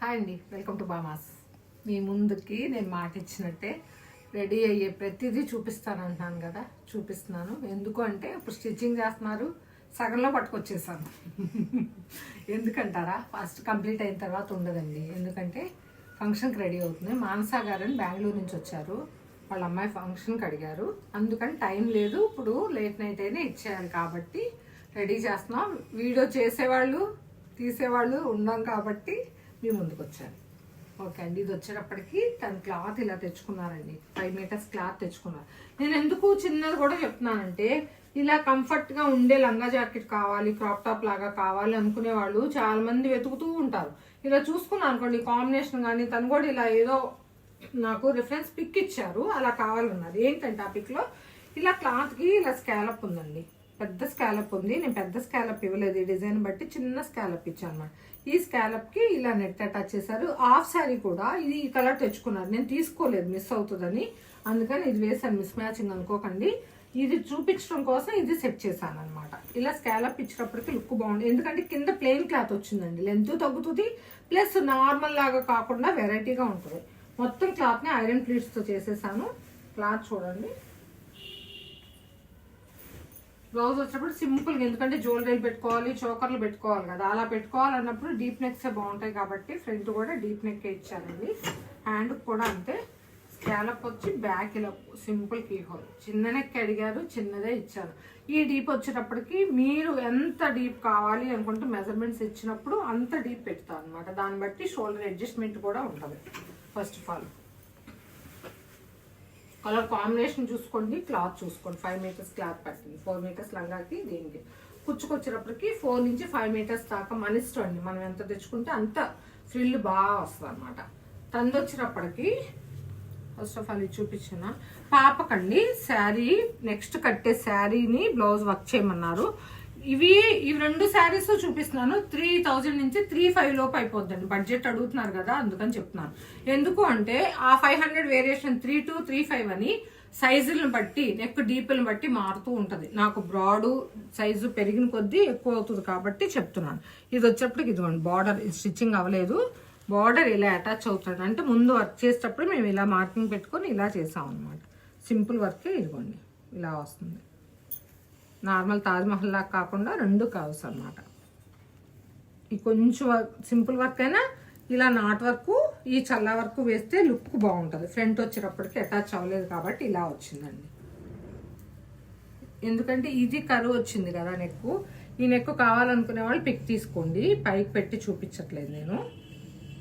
Hi అండి, welcome to బామాస్. మీ ముందుకి నేను మాట ఇచ్చినట్టే రెడీ అయ్యే ప్రతిదీ చూపిస్తానంటున్నాను కదా, చూపిస్తున్నాను. ఎందుకు అంటే ఇప్పుడు స్టిచ్చింగ్ చేస్తున్నారు, సగంలో పట్టుకొచ్చేసాను. ఎందుకంటారా, ఫస్ట్ కంప్లీట్ అయిన తర్వాత ఉండదండి. ఎందుకంటే ఫంక్షన్కి రెడీ అవుతుంది. మానసా గారని బెంగళూరు నుంచి వచ్చారు, వాళ్ళ అమ్మాయి ఫంక్షన్కి అడిగారు. అందుకని టైం లేదు, ఇప్పుడు లేట్ నైట్ అయినా ఇచ్చేయాలి కాబట్టి రెడీ చేస్తున్నాం. వీడియో చేసేవాళ్ళు తీసేవాళ్ళు ఉండం కాబట్టి మీ ముందుకు వచ్చాను. ఓకే అండి, ఇది వచ్చేటప్పటికి తన క్లాత్ ఇలా తెచ్చుకున్నారండి, 5 మీటర్స్ క్లాత్ తెచ్చుకున్నారు. నేను ఎందుకు చిన్నది కూడా చెప్తున్నానంటే, ఇలా కంఫర్ట్గా ఉండే లంగా జాకెట్ కావాలి, క్రాప్ టాప్ లాగా కావాలి అనుకునే వాళ్ళు చాలా మంది వెతుకుతూ ఉంటారు. ఇలా చూసుకున్నాను అనుకోండి కాంబినేషన్, కానీ తను కూడా ఇలా ఏదో నాకు రిఫరెన్స్ పిక్ ఇచ్చారు, అలా కావాలన్నారు. ఏంటంటే ఆ పిక్లో ఇలా క్లాత్కి ఇలా స్కాలప్ ఉందండి, పెద్ద స్కాలప్ ఉంది. నేను పెద్ద స్కాలప్ ఇవ్వలేదు, ఈ డిజైన్ బట్టి చిన్న స్కాలప్ ఇచ్చాను అనమాట. ఈ స్కాలప్కి ఇలా నెట్ అటాచ్ చేశారు. హాఫ్ శారీ కూడా ఇది ఈ కలర్ తెచ్చుకున్నారు, నేను తీసుకోలేదు మిస్ అవుతుందని, అందుకని ఇది వేసాను. మిస్ మ్యాచింగ్ అనుకోకండి, ఇది చూపించడం కోసం ఇది సెట్ చేశాను అనమాట. ఇలా స్కాలప్ ఇచ్చినప్పటికీ లుక్ బాగుంది, ఎందుకంటే కింద ప్లెయిన్ క్లాత్ వచ్చిందండి, లెంత్ తగ్గుతుంది, ప్లస్ నార్మల్ లాగా కాకుండా వెరైటీగా ఉంటుంది. మొత్తం క్లాత్ని ఐరన్ ప్లీట్స్తో చేసేసాను. క్లాత్ చూడండి. బ్లౌజ్ వచ్చినప్పుడు సింపుల్గా, ఎందుకంటే జ్యువెలరీలు పెట్టుకోవాలి, చోకర్లు పెట్టుకోవాలి కదా, అలా పెట్టుకోవాలన్నప్పుడు డీప్ నెక్సే బాగుంటాయి కాబట్టి ఫ్రంట్ కూడా డీప్ నెక్ ఇచ్చానండి. హ్యాండ్ కూడా అంతే, స్కాలప్ వచ్చి బ్యాక్ ఇలా సింపుల్ కీ హోల్. చిన్న నెక్ అడిగారు, చిన్నదే ఇచ్చాను. ఈ డీప్ వచ్చేటప్పటికి మీరు ఎంత డీప్ కావాలి అనుకుంటే మెజర్మెంట్స్ ఇచ్చినప్పుడు అంత డీప్ పెడతాను అనమాట. దాన్ని బట్టి షోల్డర్ అడ్జస్ట్మెంట్ కూడా ఉంటుంది. First of all colour combination చూసుకోండి, క్లాత్ చూసుకోండి. 5 మీటర్స్ క్లాత్ పట్టింది, 4 మీటర్స్ లంగాకి దీనికి. కుచ్చుకొచ్చేటప్పటికి 4 నుంచి 5 మీటర్స్ దాకా మన ఇష్టం అండి, మనం ఎంత తెచ్చుకుంటే అంత ఫ్రిల్ బాగా వస్తుంది అనమాట. తందొచ్చినప్పటికి ఫస్ట్ ఆఫ్ ఆల్ ఇది చూపించిన పాపకండి శారీ, నెక్స్ట్ కట్టే శారీని బ్లౌజ్ వర్క్ చేయమన్నారు. ఇవి 2 శారీస్ చూపిస్తున్నాను. 3000 నుంచి 3500 లోపు అయిపోద్దండి. బడ్జెట్ అడుగుతున్నారు కదా, అందుకని చెప్తున్నాను. ఎందుకు అంటే ఆ 500 వేరియేషన్ 3 to 35 అని సైజులను బట్టి, నెక్ డీపులను బట్టి మారుతూ ఉంటుంది. నాకు బ్రాడ్ సైజు పెరిగిన కొద్దీ ఎక్కువ అవుతుంది కాబట్టి చెప్తున్నాను. ఇది వచ్చేప్పటికి ఇదిగోండి, బార్డర్ స్టిచ్చింగ్ అవ్వలేదు, బార్డర్ ఇలా అటాచ్ అవుతుంది. అంటే ముందు వర్క్ చేసేటప్పుడు మేము ఇలా మార్కింగ్ పెట్టుకొని ఇలా చేసాం అనమాట. సింపుల్ వర్కే, ఇదిగోండి ఇలా వస్తుంది. నార్మల్ తాజ్మహల్ లాగా కాకుండా 2 కావచ్చు అనమాట. ఈ కొంచెం సింపుల్ వర్క్ అయినా ఇలా నాట్ వర్క్, ఈ చల్లా వర్క్ వేస్తే లుక్ బాగుంటుంది. ఫ్రంట్ వచ్చేటప్పటికి అటాచ్ అవ్వలేదు కాబట్టి ఇలా వచ్చిందండి. ఎందుకంటే ఇది కరువు వచ్చింది కదా నెక్. ఈ నెక్ కావాలనుకునే వాళ్ళు పిక్ తీసుకోండి, పైకి పెట్టి చూపించట్లేదు నేను.